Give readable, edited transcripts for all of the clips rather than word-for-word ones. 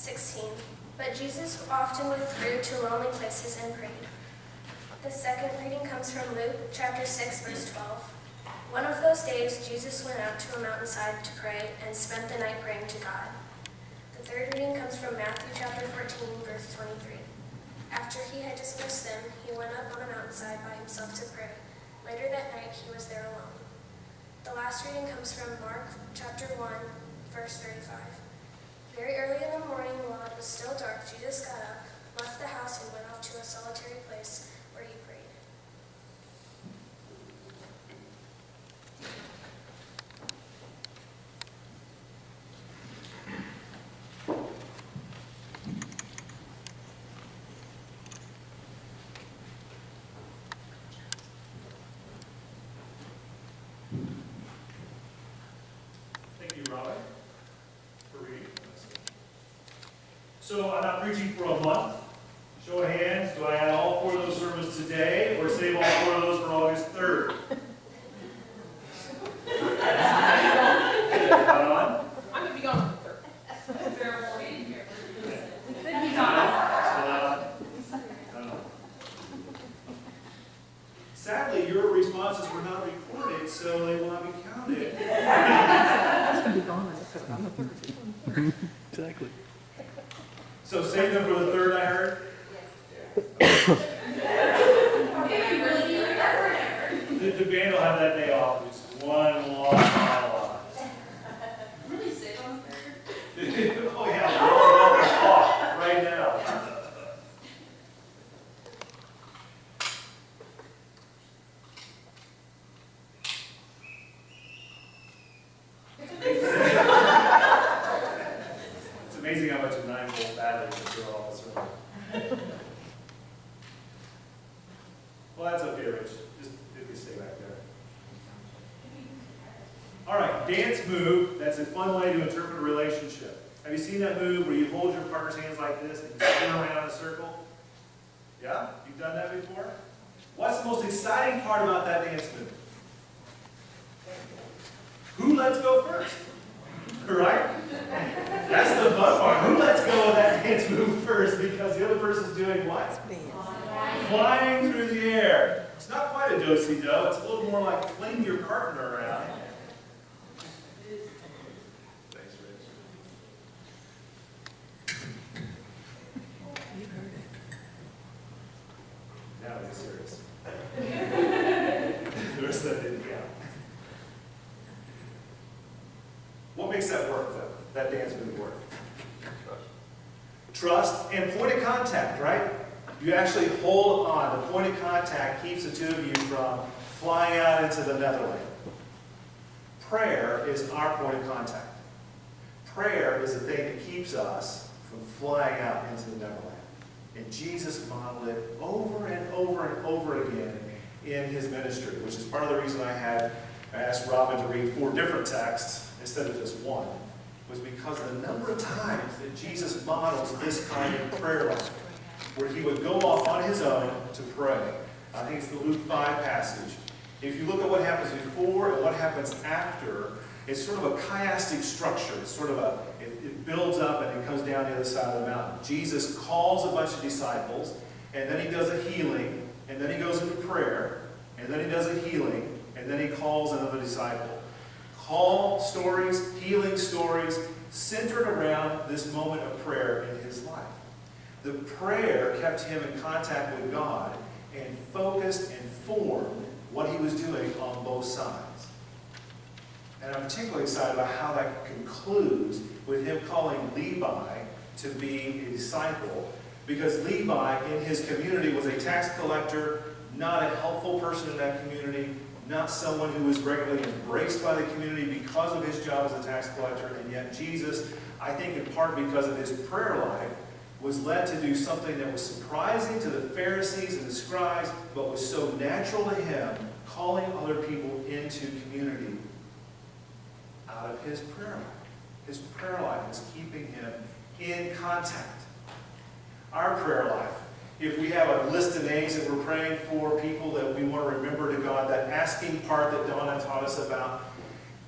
16. But Jesus often withdrew to lonely places and prayed. The second reading comes from Luke chapter 6, verse 12. One of those days, Jesus went out to a mountainside to pray and spent the night praying to God. The third reading comes from Matthew chapter 14, verse 23. After he had dismissed them, he went up on a mountainside by himself to pray. Later that night, he was there alone. The last reading comes from Mark chapter 1, verse 35. Very early in the morning, while it was still dark, Jesus got up, left the house, and went off to a solitary place where he prayed. Thank you, Robin, for reading. So I'm not preaching for a month. Show of hands, do I add all 4 of those sermons today or save all 4 of those for August 3rd? I'm going to be gone on the 3rd. Sadly, your responses were not recorded, so they will not be counted. I'm going to be gone on the 3rd. On the 3rd. Exactly. So save them for the 3rd, I heard? The band will have that day off. It's one long monologue. Really sick on the 3rd? Oh yeah, we're all off right now. It's amazing how much a 9-volt battery can throw off this room. Well, that's okay, Rich. Just if you stay back there. All right, dance move. That's a fun way to interpret a relationship. Have you seen that move where you hold your partner's hands like this and you spin around in a circle? Yeah? You've done that before? What's the most exciting part about that dance move? Who lets go first? Right? That's the fun part. Who lets go of that dance move first because the other person's doing what? Flying through the air. It's not quite a do-si-do. It's a little more like fling your partner around. Thanks, Rich. Now get serious. The rest of that didn't count. What makes that work, though? That dance move work? Trust and point of contact, right? You actually hold on. The point of contact keeps the two of you from flying out into the netherland. Prayer is our point of contact. Prayer is the thing that keeps us from flying out into the netherland. And Jesus modeled it over and over and over again in his ministry, which is part of the reason I asked Robin to read 4 different texts instead of just one, was because the number of times that Jesus models this kind of prayer life, where he would go off on his own to pray. I think it's the Luke 5 passage. If you look at what happens before and what happens after, it's sort of a chiastic structure. It's sort of it builds up and it comes down the other side of the mountain. Jesus calls a bunch of disciples, and then he does a healing, and then he goes into prayer, and then he does a healing, and then he calls another disciple. Call stories, healing stories, centered around this moment of prayer in his life. The prayer kept him in contact with God and focused and formed what he was doing on both sides. And I'm particularly excited about how that concludes with him calling Levi to be a disciple, because Levi in his community was a tax collector, not a helpful person in that community, not someone who was regularly embraced by the community because of his job as a tax collector, and yet Jesus, I think in part because of his prayer life, was led to do something that was surprising to the Pharisees and the scribes, but was so natural to him, calling other people into community out of his prayer life. His prayer life is keeping him in contact. Our prayer life, if we have a list of names that we're praying for, people that we want to remember to God, that asking part that Donna taught us about,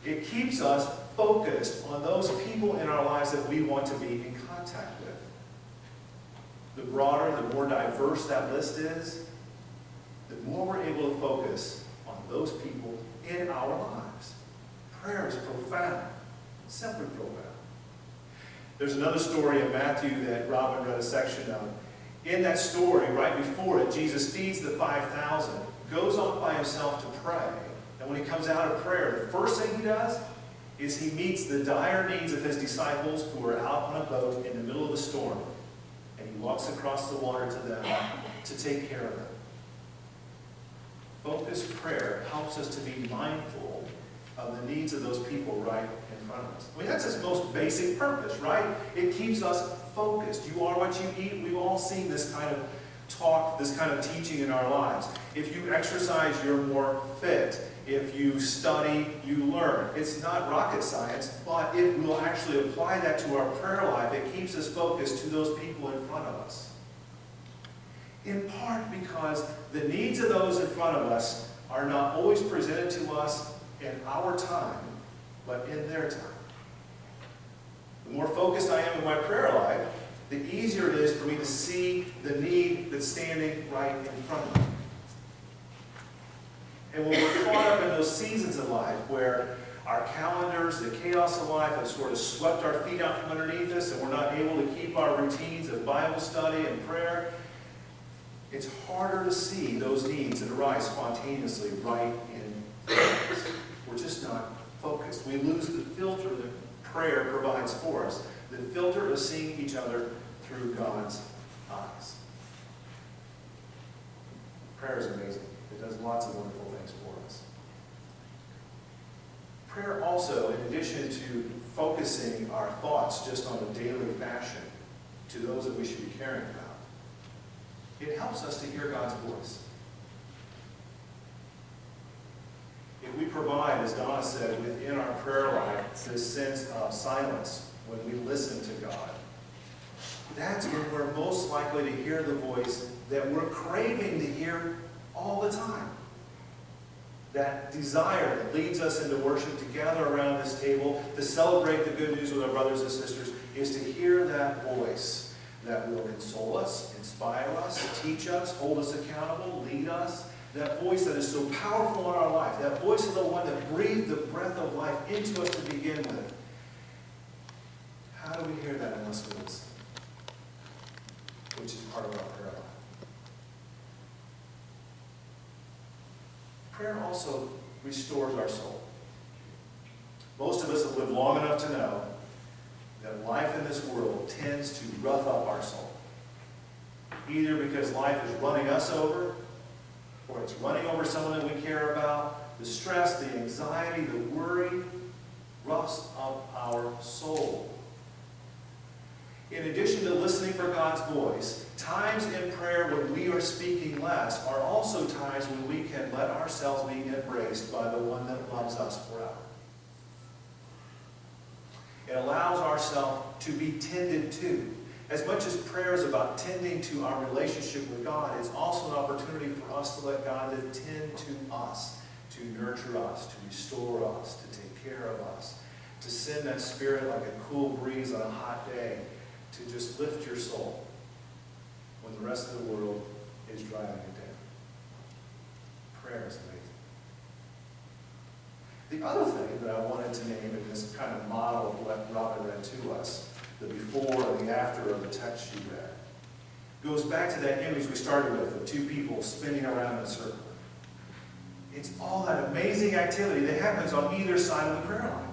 It keeps us focused on those people in our lives that we want to be in contact with. The broader, the more diverse that list is, the more we're able to focus on those people in our lives. Prayer is profound, simply profound. There's another story in Matthew that Robin read a section of. In that story, right before it, Jesus feeds the 5,000, goes off by himself to pray. And when he comes out of prayer, the first thing he does is he meets the dire needs of his disciples who are out on a boat in the middle of the storm. And he walks across the water to them to take care of them. Focused prayer helps us to be mindful of the needs of those people right in front of us. I mean, that's its most basic purpose, right? It keeps us focused. You are what you eat. We've all seen this kind of talk, this kind of teaching in our lives. If you exercise, you're more fit. If you study, you learn. It's not rocket science, but it will actually apply that to our prayer life. It keeps us focused to those people in front of us. In part because the needs of those in front of us are not always presented to us in our time, but in their time. The more focused I am in my prayer life, the easier it is for me to see the need that's standing right in front of me. And when we're caught up in those seasons of life where our calendars, the chaos of life have sort of swept our feet out from underneath us and we're not able to keep our routines of Bible study and prayer, it's harder to see those needs that arise spontaneously right in front of us. We're just not focused. We lose the filter that prayer provides for us, the filter of seeing each other through God's eyes. Prayer is amazing. It does lots of wonderful things for us. Prayer also, in addition to focusing our thoughts just on a daily fashion to those that we should be caring about, it helps us to hear God's voice. If we provide, as Donna said, within our prayer life, this sense of silence when we listen to God, that's when we're most likely to hear the voice that we're craving to hear all the time. That desire that leads us into worship to gather around this table, to celebrate the good news with our brothers and sisters, is to hear that voice that will console us, inspire us, teach us, hold us accountable, lead us. That voice that is so powerful in our life. That voice is the one that breathed the breath of life into us to begin with. How do we hear that unless we listen? Which is part of our prayer life. Prayer also restores our soul. Most of us have lived long enough to know that life in this world tends to rough up our soul. Either because life is running us over, or it's running over someone that we care about. The stress, the anxiety, the worry roughs up our soul. In addition to listening for God's voice, times in prayer when we are speaking less are also times when we can let ourselves be embraced by the one that loves us forever. It allows ourselves to be tended to. As much as prayer is about tending to our relationship with God, it's also an opportunity for us to let God tend to us, to nurture us, to restore us, to take care of us, to send that Spirit like a cool breeze on a hot day, to just lift your soul when the rest of the world is driving it down. Prayer is amazing. The other thing that I wanted to name in this kind of model of what Robin read to us, the before and the after of the text she read, goes back to that image we started with of two people spinning around in a circle. It's all that amazing activity that happens on either side of the prayer line.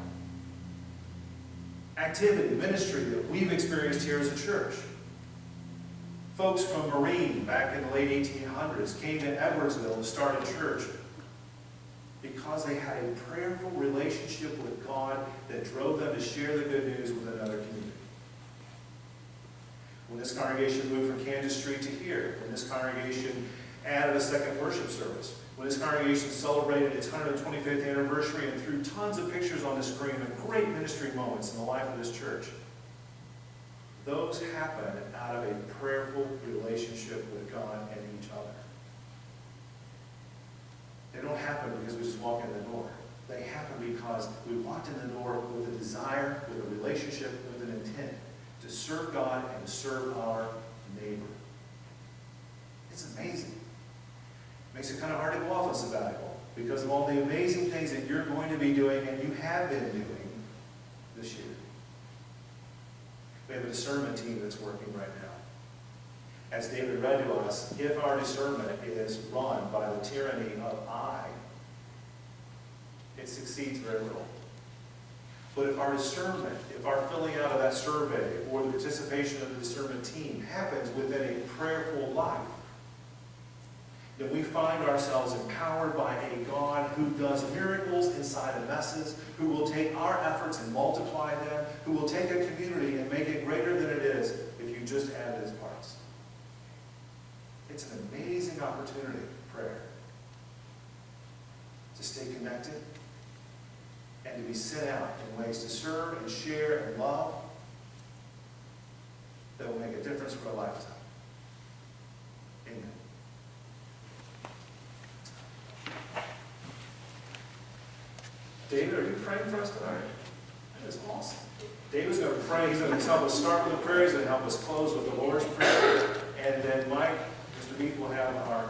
Activity, ministry that we've experienced here as a church. Folks from Marine back in the late 1800s came to Edwardsville to start a church because they had a prayerful relationship with God that drove them to share the good news with another community. When this congregation moved from Kansas Street to here, when this congregation added a second worship service, when this congregation celebrated its 125th anniversary and threw tons of pictures on the screen of great ministry moments in the life of this church, those happen out of a prayerful relationship with God and each other. They don't happen because we just walk in the door. They happen because we walked in the door with a desire, with a relationship, with an intent to serve God and to serve our neighbor. It's amazing. Makes it kind of hard to go off a sabbatical because of all the amazing things that you're going to be doing and you have been doing this year. We have a discernment team that's working right now. As David read to us, if our discernment is run by the tyranny of I, it succeeds very little. But if our discernment, if our filling out of that survey or the participation of the discernment team happens within a prayerful life, then we find ourselves empowered by a God who does miracles inside of messes, who will take our efforts and multiply them, who will take a community and make it greater than it is if you just add its parts. It's an amazing opportunity, prayer, to stay connected and to be sent out in ways to serve and share and love that will make a difference for a lifetime. Amen. David, are you praying for us tonight? That is awesome. David's going to pray. He's going to help us start with the prayer. He's going to help us close with the Lord's Prayer. And then Mike, Mr. Meek will have our